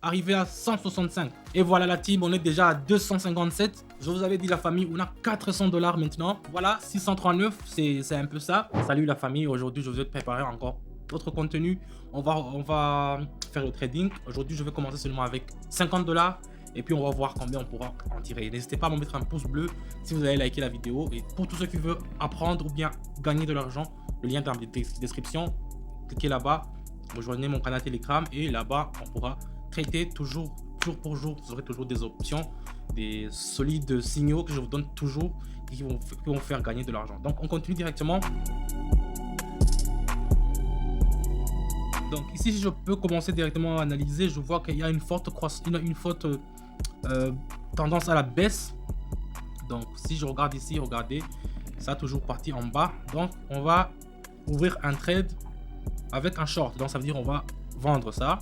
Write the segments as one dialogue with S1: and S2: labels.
S1: arriver à 165. Et voilà la team, on est déjà à 257. Je vous avais dit la famille, on a 400 $ maintenant. Voilà, 639, c'est un peu ça. Salut la famille, aujourd'hui je vous ai préparé encore d'autres contenus. On va faire le trading. Aujourd'hui je vais commencer seulement avec 50 $ et puis on va voir combien on pourra en tirer. N'hésitez pas à me mettre un pouce bleu si vous avez liké la vidéo. Et pour tous ceux qui veulent apprendre ou bien gagner de l'argent, le lien est dans la description. Cliquez là-bas, rejoignez mon canal Telegram et là-bas on pourra traiter toujours, jour pour jour. Vous aurez toujours des options, des solides signaux que je vous donne toujours qui vont faire gagner de l'argent. Donc on continue directement. Donc ici, si je peux commencer directement à analyser, je vois qu'il y a une forte tendance à la baisse. Donc si je regarde ici, regardez, ça a toujours parti en bas. Donc on va ouvrir un trade avec un short. Donc ça veut dire on va vendre ça.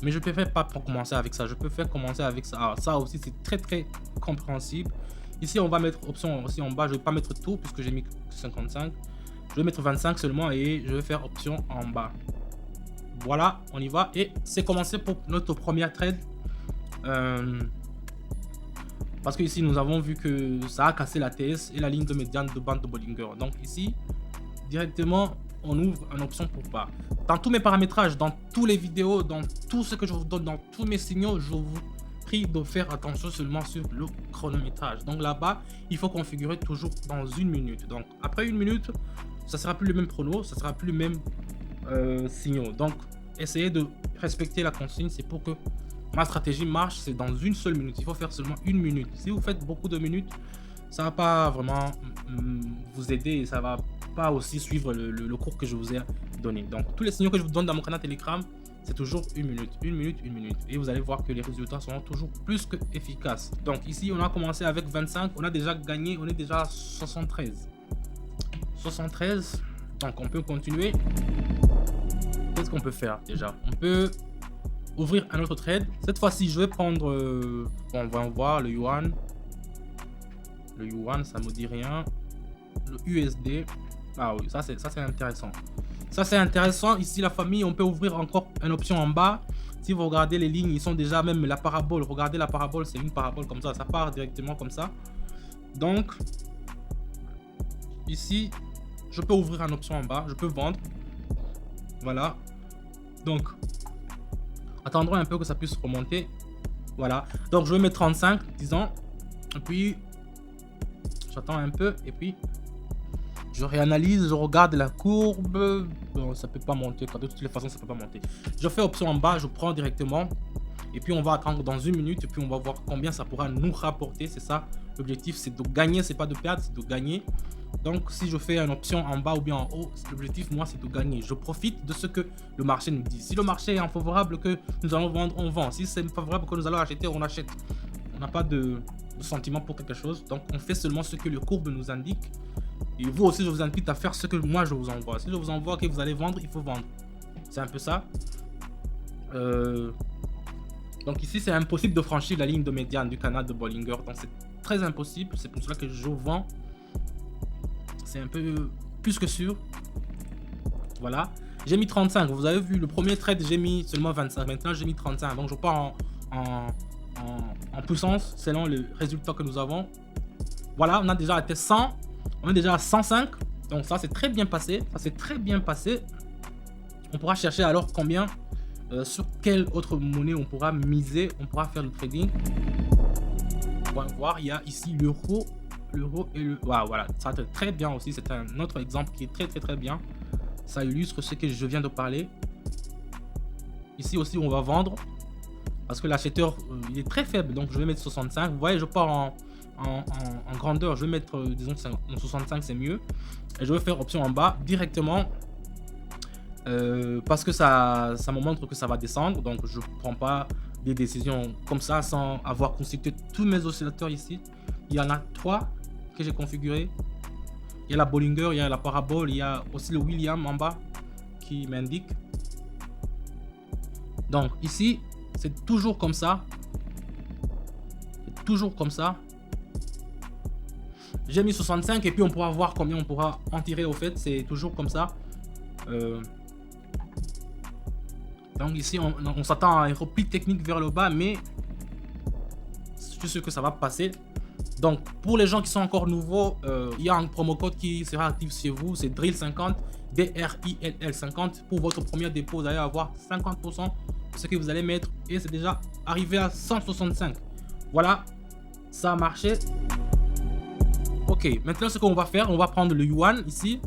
S1: Mais je préfère pas commencer avec ça. Je préfère commencer avec ça. Alors, ça aussi c'est très compréhensible. Ici on va mettre option aussi en bas. Je vais pas mettre tout puisque j'ai mis 55. Je vais mettre 25 seulement et je vais faire option en bas. Voilà, on y va. Et c'est commencé pour notre première trade. Parce que ici nous avons vu que ça a cassé la TS et la ligne de médiane de bande de Bollinger. Donc ici, directement, on ouvre une option pour bas. Dans tous mes paramétrages, dans toutes les vidéos, dans tout ce que je vous donne, dans tous mes signaux, je vous prie de faire attention seulement sur le chronométrage. Donc là-bas, il faut configurer toujours dans 1 minute. Donc après 1 minute, ça sera plus le même chrono, ça sera plus le même signaux. Donc essayez de respecter la consigne, c'est pour que ma stratégie marche, c'est dans 1 seule minute. Il faut faire seulement 1 minute. Si vous faites beaucoup de minutes, ça va pas vraiment vous aider et ça va pas aussi suivre le cours que je vous ai donné. Donc tous les signaux que je vous donne dans mon canal Telegram, c'est toujours 1 minute, 1 minute, 1 minute. Et vous allez voir que les résultats seront toujours plus que efficaces. Donc ici, on a commencé avec 25, on a déjà gagné, on est déjà à 73. 73, donc on peut continuer. Qu'est-ce qu'on peut faire déjà? On peut ouvrir un autre trade. Cette fois-ci, je vais prendre, bon, on va voir le yuan. Le yuan, ça me dit rien. Le USD. Ah oui, ça c'est intéressant. Ça c'est intéressant. Ici, la famille, on peut ouvrir encore une option en bas. Si vous regardez les lignes, ils sont déjà même la parabole. Regardez la parabole, c'est une parabole comme ça. Ça part directement comme ça. Donc, ici, je peux ouvrir une option en bas. Je peux vendre. Voilà. Donc, attendons un peu que ça puisse remonter. Voilà. Donc, je vais mettre 35, disons. Et puis, j'attends un peu. Et puis, je réanalyse, je regarde la courbe. Bon, ça peut pas monter. De toutes les façons, ça peut pas monter. Je fais option en bas, je prends directement. Et puis, on va attendre dans 1 minute. Et puis, on va voir combien ça pourra nous rapporter. C'est ça. L'objectif, c'est de gagner. C'est pas de perdre, c'est de gagner. Donc, si je fais une option en bas ou bien en haut, l'objectif, moi, c'est de gagner. Je profite de ce que le marché nous dit. Si le marché est favorable que nous allons vendre, on vend. Si c'est favorable que nous allons acheter, on achète. On n'a pas de sentiment pour quelque chose. Donc, on fait seulement ce que le courbe nous indique. Et vous aussi, je vous invite à faire ce que moi, je vous envoie. Si je vous envoie que vous allez vendre, il faut vendre. C'est un peu ça. Donc ici, c'est impossible de franchir la ligne de médiane du canal de Bollinger. Donc, c'est très impossible. C'est pour cela que je vends. C'est un peu plus que sûr. Voilà. J'ai mis 35. Vous avez vu, le premier trade, j'ai mis seulement 25. Maintenant, j'ai mis 35. Donc, je pars en puissance selon le résultat que nous avons. Voilà, on a déjà été 100. On est déjà à 105. Donc, ça, c'est très bien passé. Ça, c'est très bien passé. On pourra chercher alors combien, sur quelle autre monnaie on pourra miser. On pourra faire le trading. On va voir, il y a ici l'euro. L'euro et le... Wow, voilà, ça va être très bien aussi. C'est un autre exemple qui est très bien. Ça illustre ce que je viens de parler. Ici aussi, on va vendre. Parce que l'acheteur, il est très faible. Donc, je vais mettre 65. Vous voyez, je pars en grandeur. Je vais mettre, disons, 65, c'est mieux. Et je vais faire option en bas directement. Parce que ça me montre que ça va descendre. Donc, je ne prends pas des décisions comme ça sans avoir consulté tous mes oscillateurs ici. Il y en a 3 que j'ai configuré. Il y a la Bollinger, il y a la parabole, il y a aussi le William en bas qui m'indique. Donc ici, c'est toujours comme ça. C'est toujours comme ça. J'ai mis 65 et puis on pourra voir combien on pourra en tirer au fait. C'est toujours comme ça. Donc ici, on s'attend à un repli technique vers le bas, mais je suis sûr que ça va passer. Donc pour les gens qui sont encore nouveaux, il y a un promo code qui sera actif chez vous, c'est DRILL50, DRILL50. Pour votre premier dépôt, vous allez avoir 50% de ce que vous allez mettre, et c'est déjà arrivé à 165. Voilà, ça a marché. Ok, maintenant ce qu'on va faire, on va prendre le yuan ici.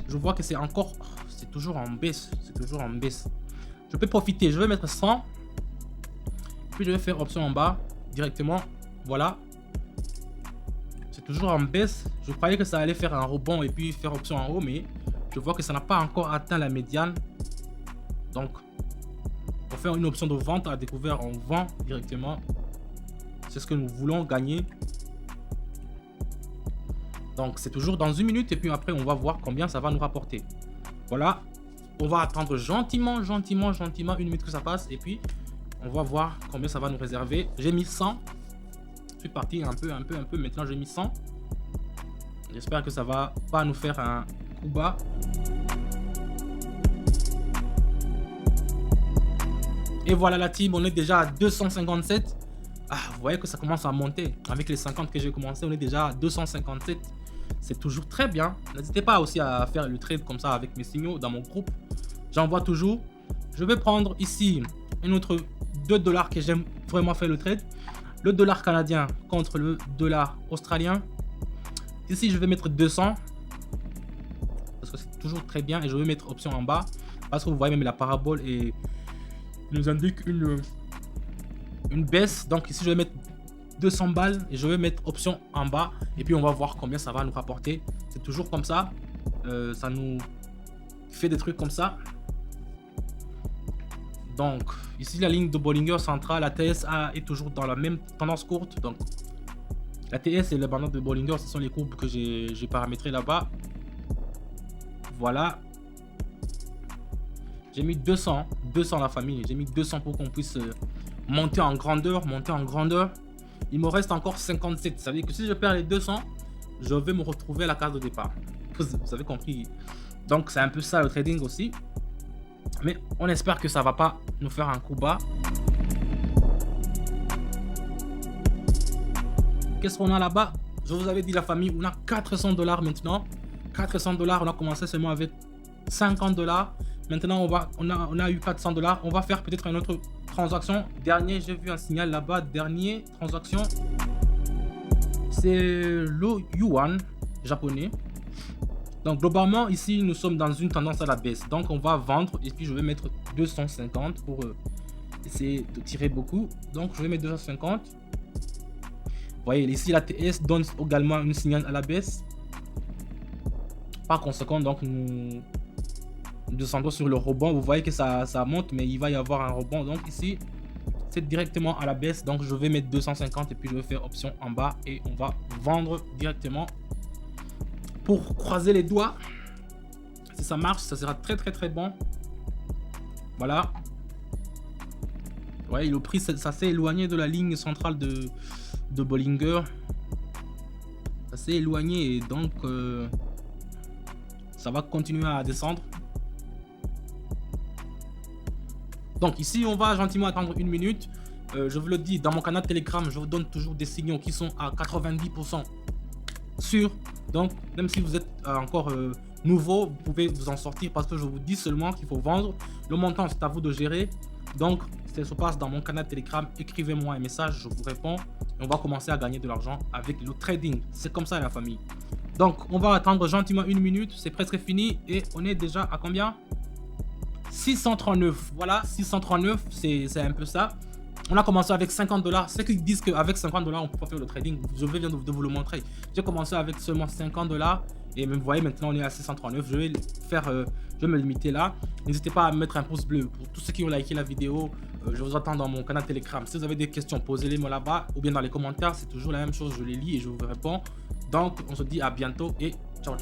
S1: Je vois que c'est encore, c'est toujours en baisse, c'est toujours en baisse. Je peux profiter, je vais mettre 100, puis je vais faire option en bas directement. Voilà, c'est toujours en baisse. Je croyais que ça allait faire un rebond et puis faire option en haut, mais je vois que ça n'a pas encore atteint la médiane. Donc pour faire une option de vente à découvert, on vend directement. C'est ce que nous voulons gagner. Donc c'est toujours dans 1 minute, et puis après on va voir combien ça va nous rapporter. Voilà, on va attendre gentiment 1 minute que ça passe, et puis on va voir combien ça va nous réserver. J'ai mis 100. Je suis parti un peu. Maintenant j'ai mis 100. J'espère que ça va pas nous faire un coup bas. Et voilà la team, on est déjà à 257. Ah, vous voyez que ça commence à monter. Avec les 50 que j'ai commencé, on est déjà à 257. C'est toujours très bien. N'hésitez pas aussi à faire le trade comme ça avec mes signaux dans mon groupe. J'envoie toujours. Je vais prendre ici un autre 2 $ que j'aime vraiment faire le trade. Le dollar canadien contre le dollar australien. Ici, je vais mettre 200. Parce que c'est toujours très bien. Et je vais mettre option en bas. Parce que vous voyez même la parabole et nous indique une baisse. Donc ici, je vais mettre 200 balles et je vais mettre option en bas, et puis on va voir combien ça va nous rapporter. C'est toujours comme ça, ça nous fait des trucs comme ça. Donc ici la ligne de Bollinger centrale, la TSA est toujours dans la même tendance courte. Donc la TS et le bandant de Bollinger, ce sont les courbes que j'ai paramétrées là-bas. Voilà, j'ai mis 200 la famille, j'ai mis 200 pour qu'on puisse monter en grandeur. Il me reste encore 57. Ça veut dire que si je perds les 200, je vais me retrouver à la case de départ. Vous avez compris. Donc c'est un peu ça le trading aussi. Mais on espère que ça va pas nous faire un coup bas. Qu'est-ce qu'on a là-bas? Je vous avais dit la famille, on a 400 $ maintenant. 400 $, on a commencé seulement avec 50 $. Maintenant on a eu 400 $. On va faire peut-être une autre transaction. Dernier, j'ai vu un signal là-bas. Dernier transaction, c'est le yuan japonais. Donc globalement ici nous sommes dans une tendance à la baisse. Donc on va vendre, et puis je vais mettre 250 pour essayer de tirer beaucoup. Donc je vais mettre 250. Vous voyez ici la TS donne également une signal à la baisse. Par conséquent, donc nous descendons sur le rebond. Vous voyez que ça monte, mais il va y avoir un rebond. Donc ici c'est directement à la baisse. Donc je vais mettre 250 et puis je vais faire option en bas et on va vendre directement pour croiser les doigts. Si ça marche, ça sera très bon. Voilà. Ouais, le prix ça s'est éloigné de la ligne centrale de Bollinger. Ça s'est éloigné, et donc ça va continuer à descendre. Donc ici on va gentiment attendre 1 minute. Je vous le dis, dans mon canal Telegram, je vous donne toujours des signaux qui sont à 90% sûrs. Donc même si vous êtes encore nouveau, vous pouvez vous en sortir, parce que je vous dis seulement qu'il faut vendre. Le montant, c'est à vous de gérer. Donc ça se passe dans mon canal Telegram. Écrivez-moi un message, je vous réponds, et on va commencer à gagner de l'argent avec le trading. C'est comme ça la famille. Donc on va attendre gentiment 1 minute. C'est presque fini, et on est déjà à combien? 639. Voilà, 639, c'est un peu ça. On a commencé avec 50 $. Ceux qui disent qu'avec 50 $, on peut pas faire le trading, je viens de vous le montrer. J'ai commencé avec seulement 50 $, et vous voyez, maintenant on est à 639. Je vais me limiter là. N'hésitez pas à mettre un pouce bleu pour tous ceux qui ont liké la vidéo. Je vous attends dans mon canal Telegram. Si vous avez des questions, posez-les-moi là-bas, ou bien dans les commentaires. C'est toujours la même chose, je les lis et je vous réponds. Donc on se dit à bientôt, et ciao.